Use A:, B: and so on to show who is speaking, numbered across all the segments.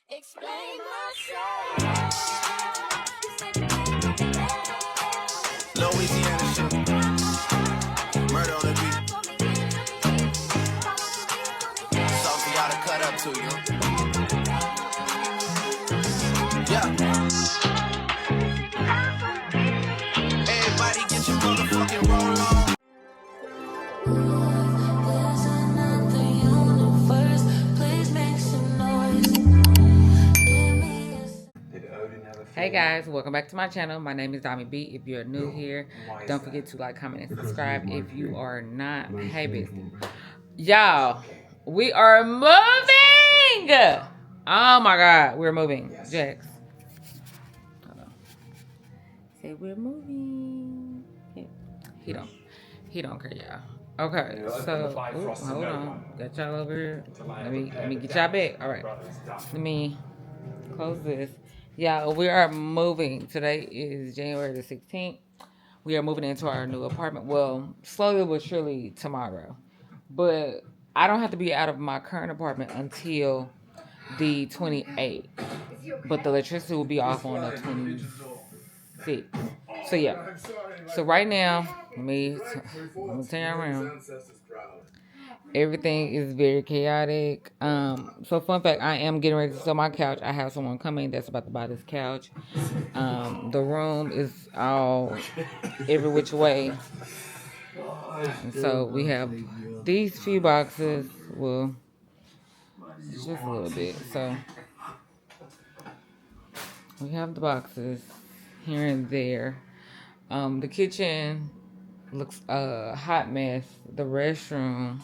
A: Explain myself. Louisiana shit. Murder on the beat. Something for y'all to cut up to, you know? Yeah. Everybody get your motherfucking roll on.
B: Hey guys, welcome back to my channel. My name is Domi B. If you're new here, don't forget to like, comment, and subscribe. If you are not, hey bestie. Y'all, we are moving! Oh my god, we're moving. Jax. Hold on. Say we're moving. He don't care, y'all. Okay, so hold on. Got y'all over here. Let me get y'all back. Alright. Let me close this. Yeah, we are moving. Today is January the 16th. We are moving into our new apartment. Well, slowly but surely tomorrow. But I don't have to be out of my current apartment until the 28th. But the electricity will be off on the 26th. So yeah. So right now, let me turn y'all around. Everything is very chaotic. So fun fact, I am getting ready to sell my couch. I have someone coming that's about to buy this couch. The room is all every which way. And so we have these few boxes. Well, just a little bit. So we have the boxes here and there. The kitchen looks a hot mess. The restroom,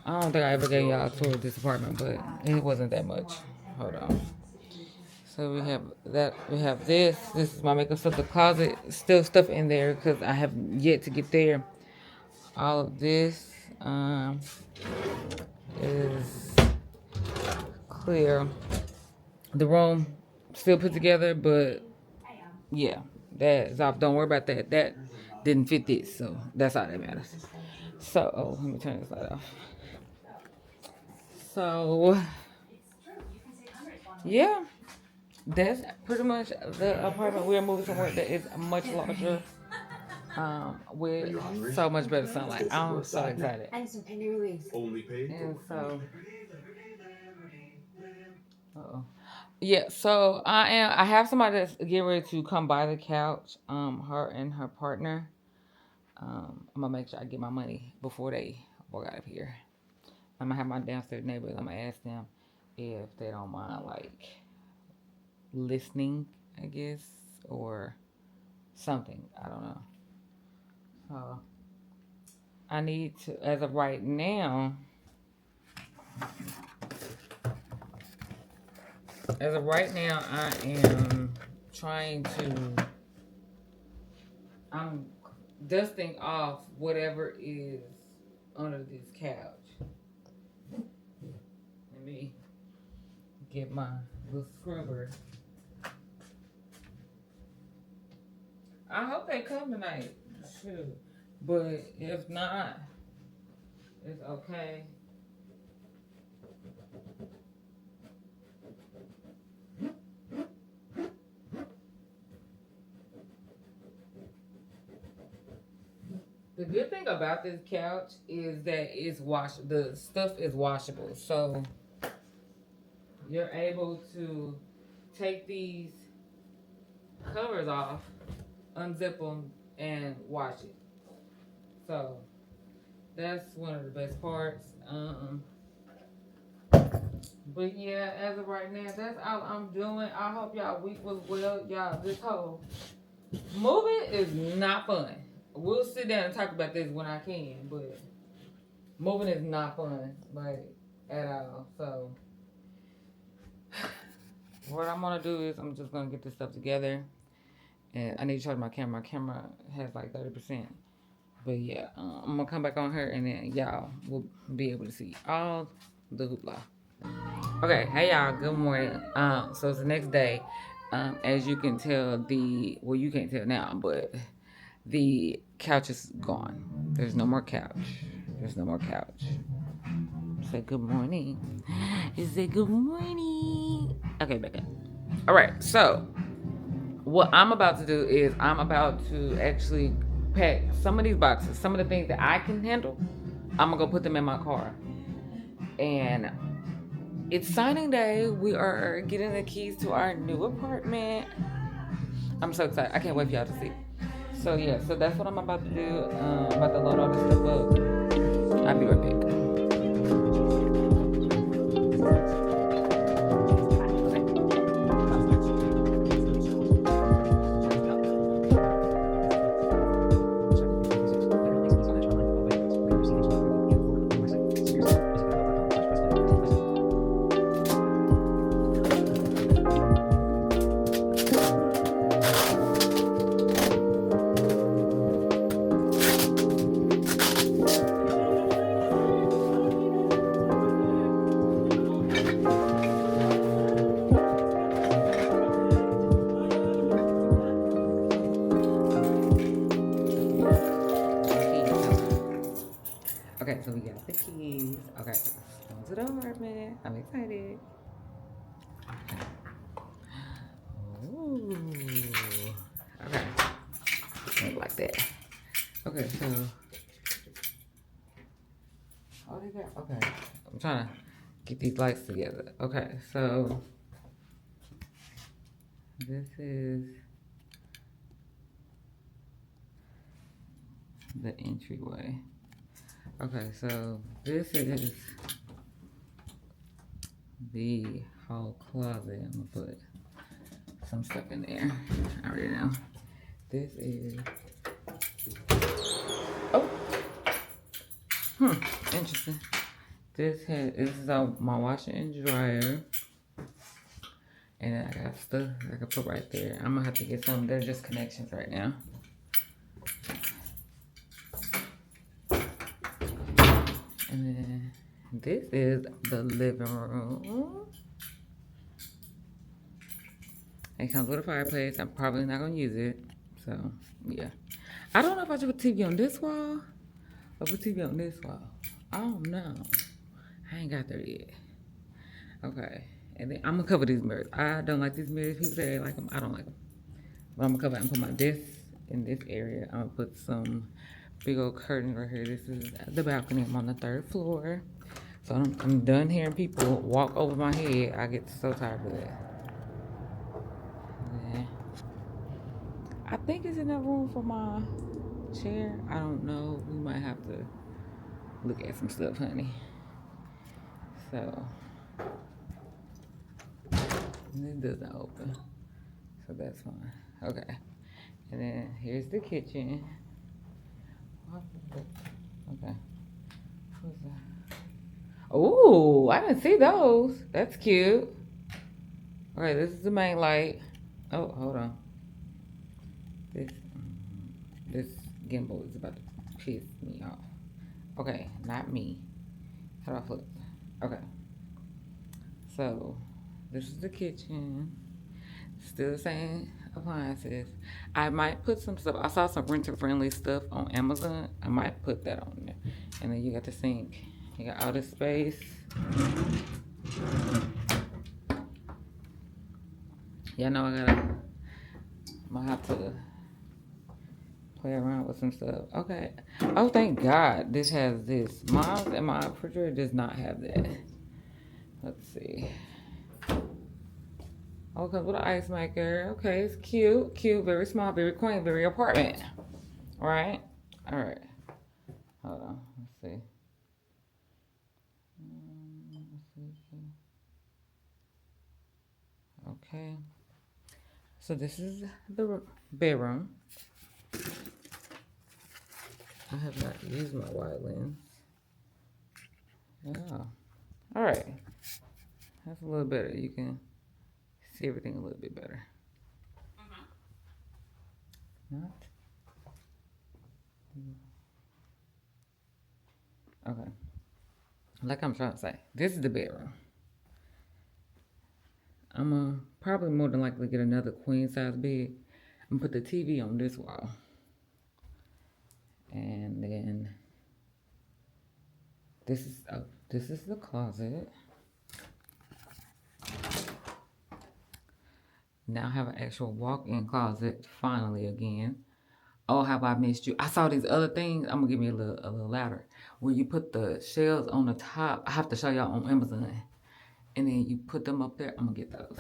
B: I don't think I ever gave y'all a tour of this apartment, but it wasn't that much. Hold on. So we have that. We have this. This is my makeup stuff. The closet, still stuff in there because I have yet to get there. All of this is clear. The room still put together, but yeah, that is off. Don't worry about that. That didn't fit this, so that's all that matters. So, oh, let me turn this light off. So, yeah, that's pretty much the apartment. We're moving somewhere that is much larger, with so much better sunlight. I'm so excited. And so, yeah. So I have somebody that's getting ready to come by the couch. Her and her partner. I'm gonna make sure I get my money before they walk out of here. I'm gonna have my downstairs neighbors. I'm gonna ask them if they don't mind, like, listening, I guess, or something. I don't know. So I need to, as of right now, I am trying to, I'm dusting off whatever is under this couch. Let me get my little scrubber. I hope they come tonight. Shoot. But if not, it's okay. The good thing about this couch is that the stuff is washable. So you're able to take these covers off, unzip them, and wash it. So that's one of the best parts. But yeah, as of right now, that's all I'm doing. I hope y'all week was well. Y'all, this whole moving is not fun. We'll sit down and talk about this when I can, but moving is not fun, like, at all. So what I'm gonna do is I'm just gonna get this stuff together, and I need to charge my camera. My camera has like 30%. But yeah, I'm gonna come back on her, and then y'all will be able to see all the hoopla. Okay, hey y'all, good morning. So it's the next day. As you can tell, you can't tell now, but the couch is gone. There's no more couch. Say good morning. You say good morning. Okay, back up. All right, so what I'm about to do is I'm about to actually pack some of these boxes, some of the things that I can handle. I'm gonna go put them in my car. And it's signing day. We are getting the keys to our new apartment. I'm so excited. I can't wait for y'all to see. So yeah, so that's what I'm about to do. I'm about to load all this stuff up. I'll be right back. Okay, so we got the keys. Okay, going to the apartment. I'm excited. Ooh. Okay. Look like that. Okay, so. Oh, they got. Okay. I'm trying to get these lights together. Okay, so. This is the entryway. Okay, so this is the hall closet. I'm gonna put some stuff in there. I already know. This is. Oh. Interesting. This is my washer and dryer. And then I got stuff I can put right there. I'm gonna have to get some. They're just connections right now. And then this is the living room. It comes with a fireplace. I'm probably not gonna use it. So yeah. I don't know if I should put TV on this wall or put TV on this wall. I don't know. I ain't got there yet. Okay. And then I'm gonna cover these mirrors. I don't like these mirrors. People say they like them. I don't like them. But I'm gonna cover it and put my desk in this area. I'm gonna put some big old curtains right here. This is the balcony. I'm on the 3rd floor. So I'm done hearing people walk over my head. I get so tired of that. Yeah. I think it's enough room for my chair. I don't know. We might have to look at some stuff, honey. So this doesn't open. So that's fine. Okay. And then here's the kitchen. Okay. Who's that? Oh, I didn't see those. That's cute. Okay, this is the main light. Oh, hold on. This gimbal is about to piss me off. Okay, not me. How do I flip? Okay. So, this is the kitchen. Still the same appliances. I might put some stuff. I saw some renter-friendly stuff on Amazon. I might put that on there. And then you got the sink. You got all this space. Yeah, I know I'm gonna have to play around with some stuff. Okay. Oh, thank God this has this. Mine's and my refrigerator does not have that. Let's see. Oh, it comes with an ice maker. Okay, it's cute. Cute, very small, very quaint, very apartment. All right? All right. Hold on. Let's see. Okay. So this is the bedroom. I have not used my wide lens. Yeah. All right. That's a little better. You can see everything a little bit better. Not. Okay. Like I'm trying to say, this is the bedroom. I'm gonna probably more than likely get another queen size bed and put the TV on this wall. And then this is This is the closet. Now I have an actual walk-in closet, finally again. Oh, have I missed you? I saw these other things. I'm gonna give me a little ladder where you put the shelves on the top. I have to show y'all on Amazon. And then you put them up there. I'm gonna get those.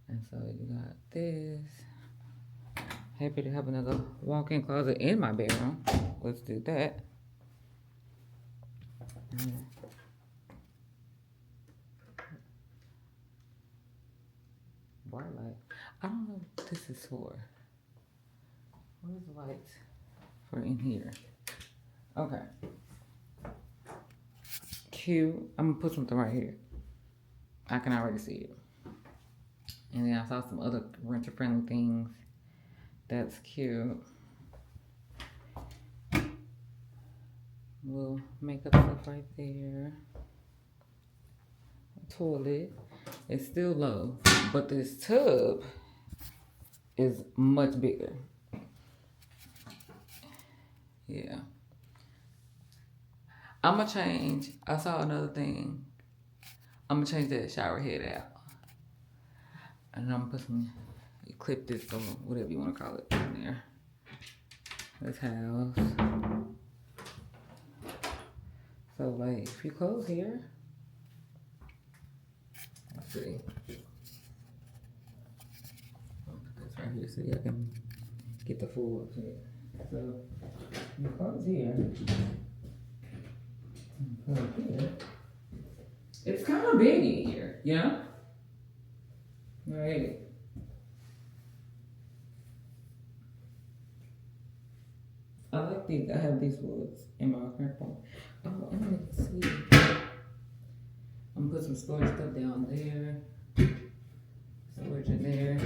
B: And so you got this. Happy to have another walk-in closet in my bedroom. Let's do that. White light. I don't know what this is for. What is the lights for in here? Okay. Cute. I'm gonna put something right here. I can already see it. And then I saw some other renter-friendly things. That's cute. Little makeup stuff right there. Toilet. It's still low, but this tub is much bigger. Yeah. I'm gonna change. I saw another thing. I'm gonna change that shower head out. And I'm gonna put some, clip this or whatever you wanna call it in there. This house. So like, if you close here, let's see. I'll put this right here so y'all can get the full up here. So, you close here. Close here. It's kind of big in here, you know? Right. I like these. I have these woods in my apartment. Oh, I'm gonna see. I'm gonna put some storage stuff down there. Storage in there.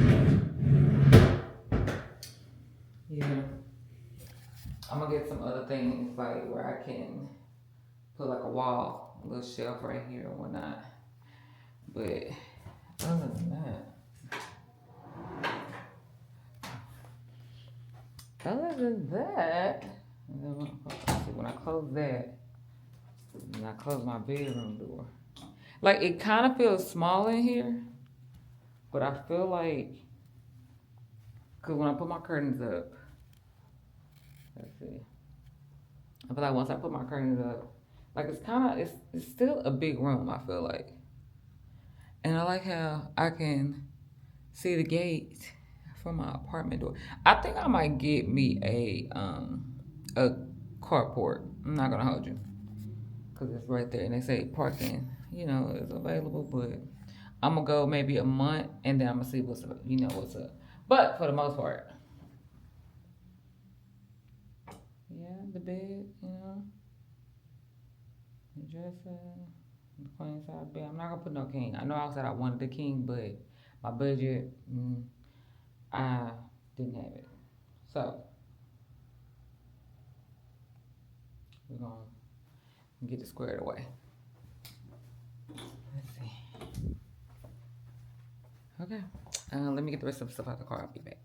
B: Yeah. I'm gonna get some other things like where I can put like a wall, a little shelf right here or whatnot. But other than that, when I close that, and I close my bedroom door, like it kind of feels small in here, but I feel like, cause when I put my curtains up, let's see, I feel like once I put my curtains up, like it's still a big room, I feel like. And I like how I can see the gate from my apartment door. I think I might get me a carport. I'm not gonna hold you, cause it's right there, and they say parking, is available. But I'm gonna go maybe a month, and then I'm gonna see what's up. What's up. But for the most part, yeah, the bed, the dresser, the queen size bed. I'm not gonna put no king. I know I said I wanted the king, but my budget, I didn't have it. So we're gonna get it squared away. Let's see. Okay. Let me get the rest of the stuff out of the car. I'll be back.